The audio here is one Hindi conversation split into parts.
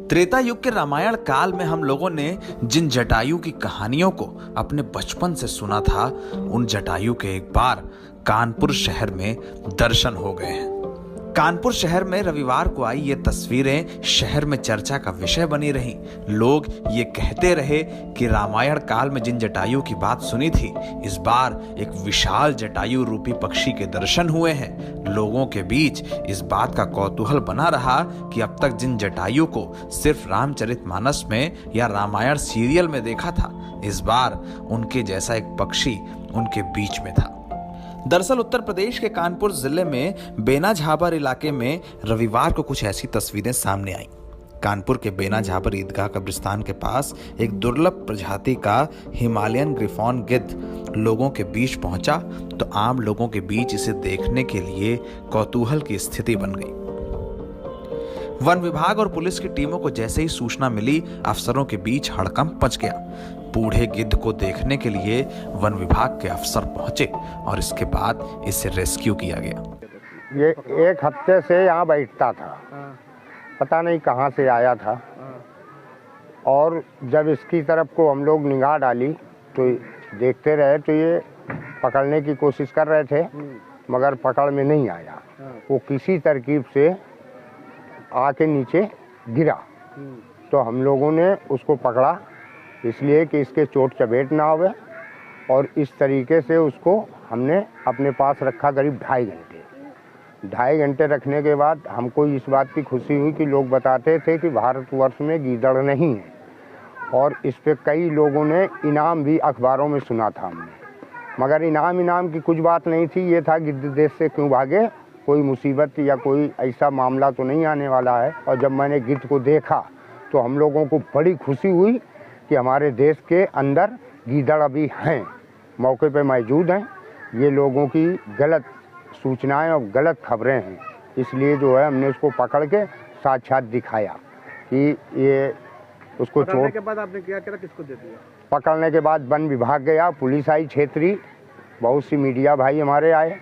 त्रेता युग के रामायण काल में हम लोगों ने जिन जटायु की कहानियों को अपने बचपन से सुना था, उन जटायु के एक बार कानपुर शहर में दर्शन हो गए हैं। कानपुर शहर में रविवार को आई ये तस्वीरें शहर में चर्चा का विषय बनी रहीं। लोग ये कहते रहे कि रामायण काल में जिन जटायु की बात सुनी थी, इस बार एक विशाल जटायु रूपी पक्षी के दर्शन हुए हैं। लोगों के बीच इस बात का कौतूहल बना रहा कि अब तक जिन जटायु को सिर्फ रामचरितमानस में या रामायण सीरियल में देखा था, इस बार उनके जैसा एक पक्षी उनके बीच में था। दरअसल उत्तर प्रदेश के कानपुर जिले में बेना झाबर इलाके में रविवार को कुछ ऐसी तस्वीरें सामने आईं। कानपुर के बेना झाबर ईदगाह कब्रिस्तान के पास एक दुर्लभ प्रजाति का हिमालयन ग्रिफॉन गिद्ध लोगों के बीच पहुंचा तो आम लोगों के बीच इसे देखने के लिए कौतूहल की स्थिति बन गई। वन विभाग और पुलिस की टीमों को जैसे ही सूचना मिली, अफसरों के बीच हड़कंप मच गया। बूढ़े गिद्ध को देखने के लिए वन विभाग के अफसर पहुंचे और इसके बाद इसे रेस्क्यू किया गया। ये एक हफ्ते से यहाँ बैठता था, पता नहीं कहाँ से आया था। और जब इसकी तरफ को हम लोग निगाह डाली तो देखते रहे, तो ये पकड़ने की कोशिश कर रहे थे, मगर पकड़ में नहीं आया। वो किसी तरकीब से आके नीचे गिरा, तो हम लोगों ने उसको पकड़ा, इसलिए कि इसके चोट चपेट ना आवे। और इस तरीके से उसको हमने अपने पास रखा करीब 2.5 घंटे रखने के बाद हमको इस बात की खुशी हुई कि लोग बताते थे कि भारतवर्ष में गीदड़ नहीं है। और इस पे कई लोगों ने इनाम भी अखबारों में सुना था हमने, मगर इनाम की कुछ बात नहीं थी। ये था गिद्ध देश से क्यों भागे, कोई मुसीबत या कोई ऐसा मामला तो नहीं आने वाला है। और जब मैंने गिद्ध को देखा तो हम लोगों को बड़ी खुशी हुई कि हमारे देश के अंदर गीदड़ अभी हैं, मौके पे मौजूद हैं। ये लोगों की गलत सूचनाएं और गलत खबरें हैं, इसलिए जो है हमने उसको पकड़ के साक्षात दिखाया कि ये उसको चोट के बाद आपने क्या किया, किसको दे दिया? पकड़ने के बाद वन विभाग गया, पुलिस आई क्षेत्रीय, बहुत सी मीडिया भाई हमारे आए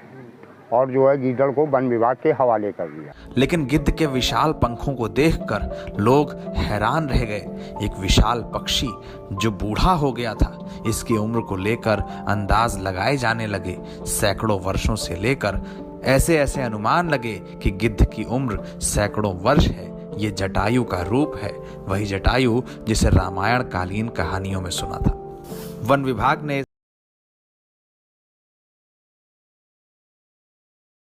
और जो है गीदड़ को वन विभाग के हवाले कर दिया। लेकिन गिद्ध के विशाल पंखों को देखकर लोग हैरान रह गए। एक विशाल पक्षी जो बूढ़ा हो गया था, इसकी उम्र को लेकर अंदाज लगाए जाने लगे। सैकड़ों वर्षों से लेकर ऐसे अनुमान लगे कि गिद्ध की उम्र सैकड़ों वर्ष है। ये जटायु का रूप है, वही जटायु जिसे रामायण कालीन कहानियों में सुना था। वन विभाग ने